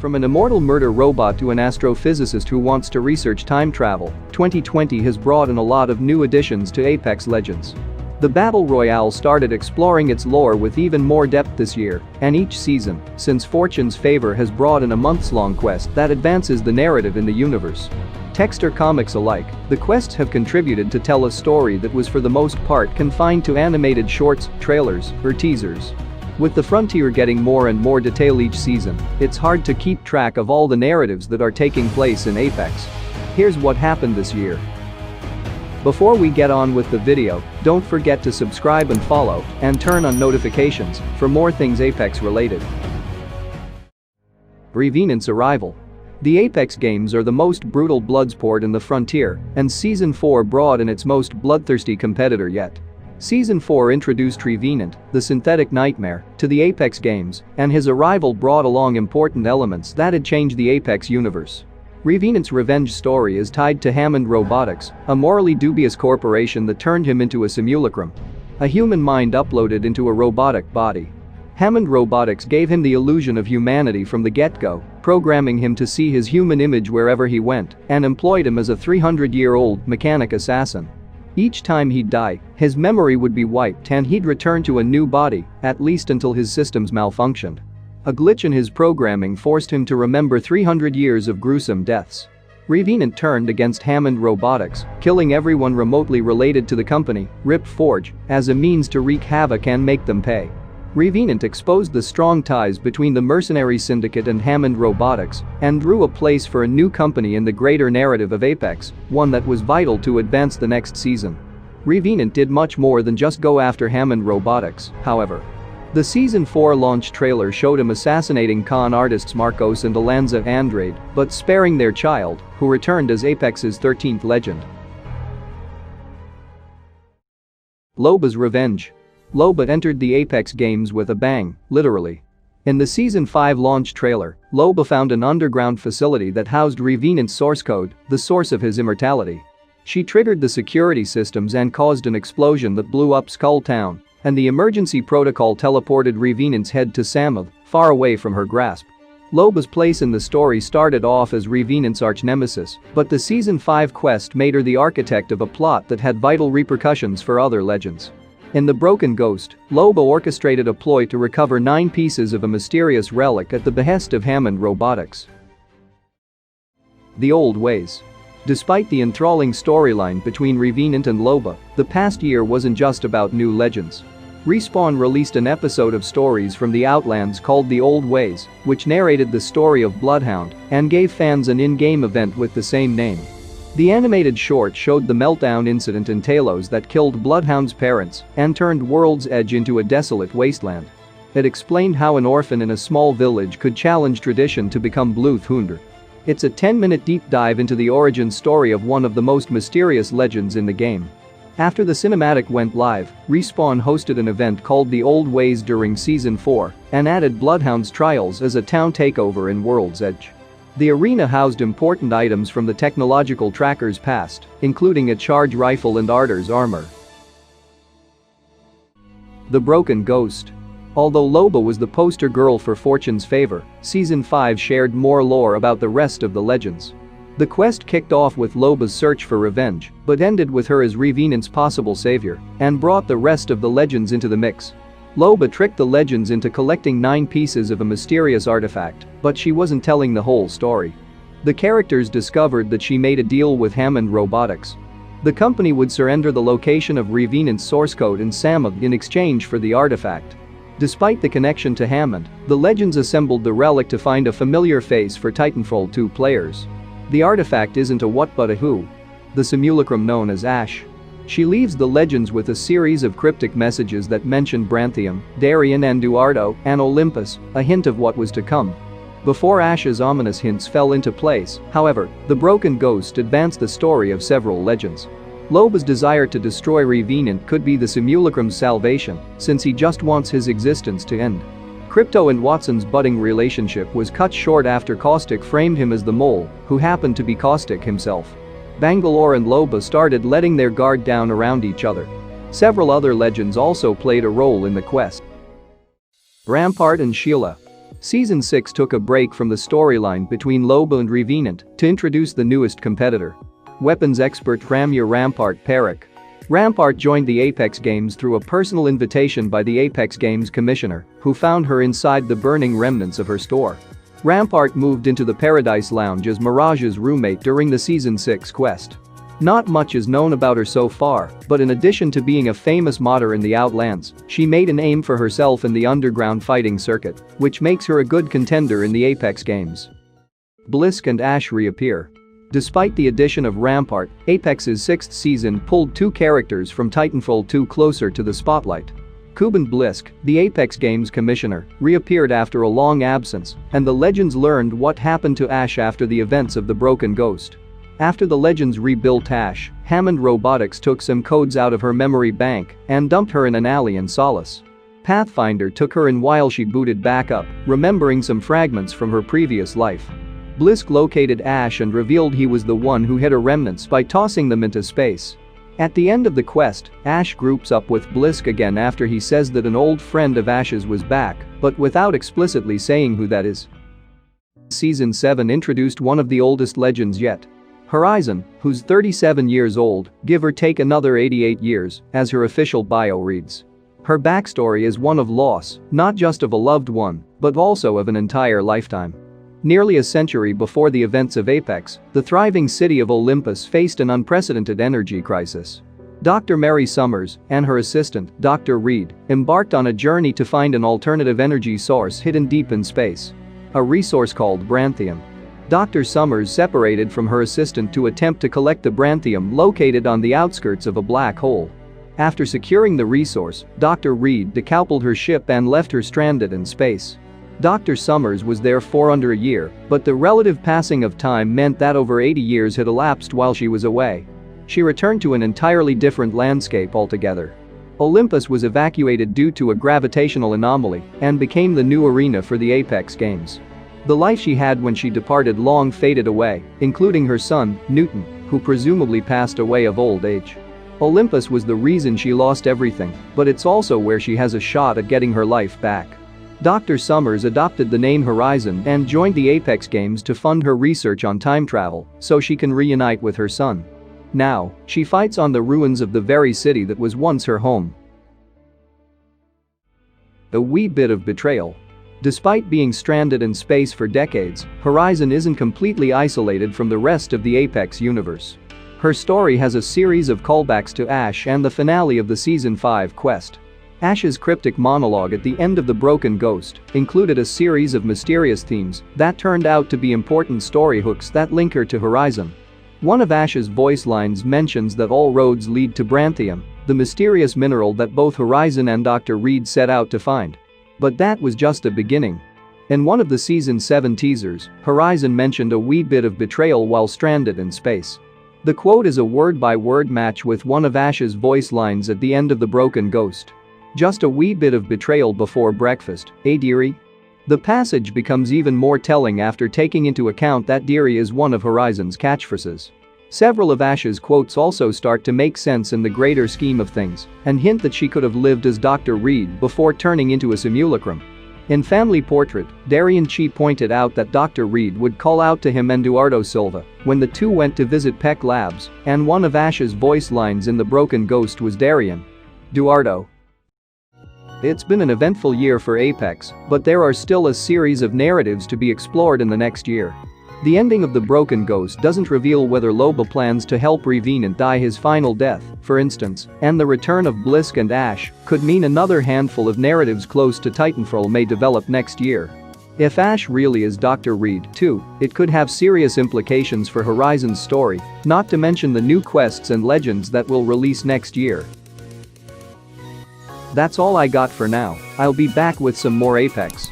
From an immortal murder robot to an astrophysicist who wants to research time travel, 2020 has brought in a lot of new additions to Apex Legends. The Battle Royale started exploring its lore with even more depth this year, and each season, since Fortune's Favor, has brought in a months-long quest that advances the narrative in the universe. Text or comics alike, the quests have contributed to tell a story that was for the most part confined to animated shorts, trailers, or teasers. With the frontier getting more and more detail each season, it's hard to keep track of all the narratives that are taking place in Apex. Here's what happened this year. Before we get on with the video, don't forget to subscribe and follow, and turn on notifications for more things Apex related. REVENANT'S arrival. The Apex games are the most brutal bloodsport in the frontier, and Season 4 brought in its most bloodthirsty competitor yet. Season 4 introduced REVENANT, the synthetic nightmare, to the Apex games, and his arrival brought along important elements that had changed the Apex universe. REVENANT'S revenge story is tied to Hammond Robotics, a morally dubious corporation that turned him into a simulacrum. A human mind uploaded into a robotic body. Hammond Robotics gave him the illusion of humanity from the get-go, programming him to see his human image wherever he went, and employed him as a 300-year-old mechanic assassin. Each time he'd die, his memory would be wiped and he'd return to a new body, at least until his systems malfunctioned. A glitch in his programming forced him to remember 300 years of gruesome deaths. REVENANT turned against Hammond Robotics, killing everyone remotely related to the company, Rip Forge, as a means to wreak havoc and make them pay. REVENANT exposed the strong ties between the mercenary syndicate and Hammond Robotics and drew a place for a new company in the greater narrative of Apex, one that was vital to advance the next season. REVENANT did much more than just go after Hammond Robotics, however. The Season 4 launch trailer showed him assassinating con artists Marcos and Alanza Andrade, but sparing their child, who returned as Apex's 13th legend. LOBAS revenge. LOBA entered the Apex games with a bang, literally. In the Season 5 launch trailer, LOBA found an underground facility that housed REVENANT's source code, the source of his immortality. She triggered the security systems and caused an explosion that blew up Skull Town, and the emergency protocol teleported REVENANT's head to Samoth, far away from her grasp. LOBA's place in the story started off as REVENANT's arch-nemesis, but the Season 5 quest made her the architect of a plot that had vital repercussions for other legends. In The Broken Ghost, LOBA orchestrated a ploy to recover 9 pieces of a mysterious relic at the behest of Hammond Robotics. The Old Ways. Despite the enthralling storyline between REVENANT and LOBA, the past year wasn't just about new legends. Respawn released an episode of stories from the Outlands called The Old Ways, which narrated the story of Bloodhound and gave fans an in-game event with the same name. The animated short showed the meltdown incident in Talos that killed Bloodhound's parents and turned World's Edge into a desolate wasteland. It explained how an orphan in a small village could challenge tradition to become Bluthhunder. It's a 10-minute deep dive into the origin story of one of the most mysterious legends in the game. After the cinematic went live, Respawn hosted an event called The Old Ways during Season 4 and added Bloodhound's trials as a town takeover in World's Edge. The arena housed important items from the technological tracker's past, including a charge rifle and Artor's armor. The Broken Ghost. Although LOBA was the poster girl for Fortune's Favor, Season 5 shared more lore about the rest of the legends. The quest kicked off with LOBA's search for revenge, but ended with her as REVENANT's possible savior, and brought the rest of the legends into the mix. LOBA tricked the legends into collecting 9 pieces of a mysterious artifact, but she wasn't telling the whole story. The characters discovered that she made a deal with Hammond Robotics. The company would surrender the location of REVENANT's source code in Samoth in exchange for the artifact. Despite the connection to Hammond, the legends assembled the relic to find a familiar face for Titanfall 2 players. The artifact isn't a what but a who. The simulacrum known as Ash. She leaves the legends with a series of cryptic messages that mention Branthium, Darien and Duardo, and Olympus, a hint of what was to come. Before Ash's ominous hints fell into place, however, the Broken Ghost advanced the story of several legends. LOBA's desire to destroy REVENANT could be the simulacrum's salvation, since he just wants his existence to end. Crypto and Watson's budding relationship was cut short after Caustic framed him as the mole, who happened to be Caustic himself. Bangalore and LOBA started letting their guard down around each other. Several other legends also played a role in the quest. Rampart and SHEILA. Season 6 took a break from the storyline between Loba and Revenant to introduce the newest competitor. Weapons expert RAMPART Perik. Rampart joined the Apex Games through a personal invitation by the Apex Games commissioner, who found her inside the burning remnants of her store. Rampart moved into the Paradise Lounge as Mirage's roommate during the Season 6 quest. Not much is known about her so far, but in addition to being a famous modder in the Outlands, she made a name for herself in the underground fighting circuit, which makes her a good contender in the Apex Games. BLISK and Ashe reappear. Despite the addition of Rampart, Apex's 6th season pulled 2 characters from Titanfall 2 closer to the spotlight. Kuban BLISK, the Apex Games commissioner, reappeared after a long absence, and the Legends learned what happened to Ashe after the events of the Broken Ghost. After the Legends rebuilt Ashe, Hammond Robotics took some codes out of her memory bank and dumped her in an alley in Solace. Pathfinder took her in while she booted back up, remembering some fragments from her previous life. BLISK located Ashe and revealed he was the one who hid her remnants by tossing them into space. At the end of the quest, Ashe groups up with BLISK again after he says that an old friend of Ashe's was back, but without explicitly saying who that is. Season 7 introduced one of the oldest legends yet. Horizon, who's 37 years old, give or take another 88 years, as her official bio reads. Her backstory is one of loss, not just of a loved one, but also of an entire lifetime. Nearly a century before the events of Apex, the thriving city of Olympus faced an unprecedented energy crisis. Dr. Mary Summers and her assistant, Dr. Reed, embarked on a journey to find an alternative energy source hidden deep in space. A resource called Branthium. Dr. Summers separated from her assistant to attempt to collect the Branthium located on the outskirts of a black hole. After securing the resource, Dr. Reed decoupled her ship and left her stranded in space. Dr. Summers was there for under a year, but the relative passing of time meant that over 80 years had elapsed while she was away. She returned to an entirely different landscape altogether. Olympus was evacuated due to a gravitational anomaly and became the new arena for the Apex Games. The life she had when she departed long faded away, including her son, Newton, who presumably passed away of old age. Olympus was the reason she lost everything, but it's also where she has a shot at getting her life back. Dr. Summers adopted the name Horizon and joined the Apex Games to fund her research on time travel so she can reunite with her son. Now, she fights on the ruins of the very city that was once her home. A wee bit of betrayal. Despite being stranded in space for decades, Horizon isn't completely isolated from the rest of the Apex universe. Her story has a series of callbacks to Ashe and the finale of the Season 5 quest. Ashe's cryptic monologue at the end of The Broken Ghost included a series of mysterious themes that turned out to be important story hooks that link her to Horizon. One of Ashe's voice lines mentions that all roads lead to Branthium, the mysterious mineral that both Horizon and Dr. Reed set out to find. But that was just a beginning. In one of the Season 7 teasers, Horizon mentioned a wee bit of betrayal while stranded in space. The quote is a word-by-word match with one of Ashe's voice lines at the end of The Broken Ghost. Just a wee bit of betrayal before breakfast, eh dearie? The passage becomes even more telling after taking into account that dearie is one of Horizon's catchphrases. Several of Ashe's quotes also start to make sense in the greater scheme of things and hint that she could have lived as Dr. Reed before turning into a simulacrum. In Family Portrait, Darian Chi pointed out that Dr. Reed would call out to him and Eduardo Silva when the two went to visit Peck Labs, and one of Ashe's voice lines in The Broken Ghost was Darian. Eduardo. It's been an eventful year for Apex, but there are still a series of narratives to be explored in the next year. The ending of The Broken Ghost doesn't reveal whether Loba plans to help Revenant die his final death, for instance, and the return of BLISK and Ashe could mean another handful of narratives close to Titanfall may develop next year. If Ashe really is Dr. Reed, too, it could have serious implications for Horizon's story, not to mention the new quests and legends that will release next year. That's all I got for now. I'll be back with some more Apex.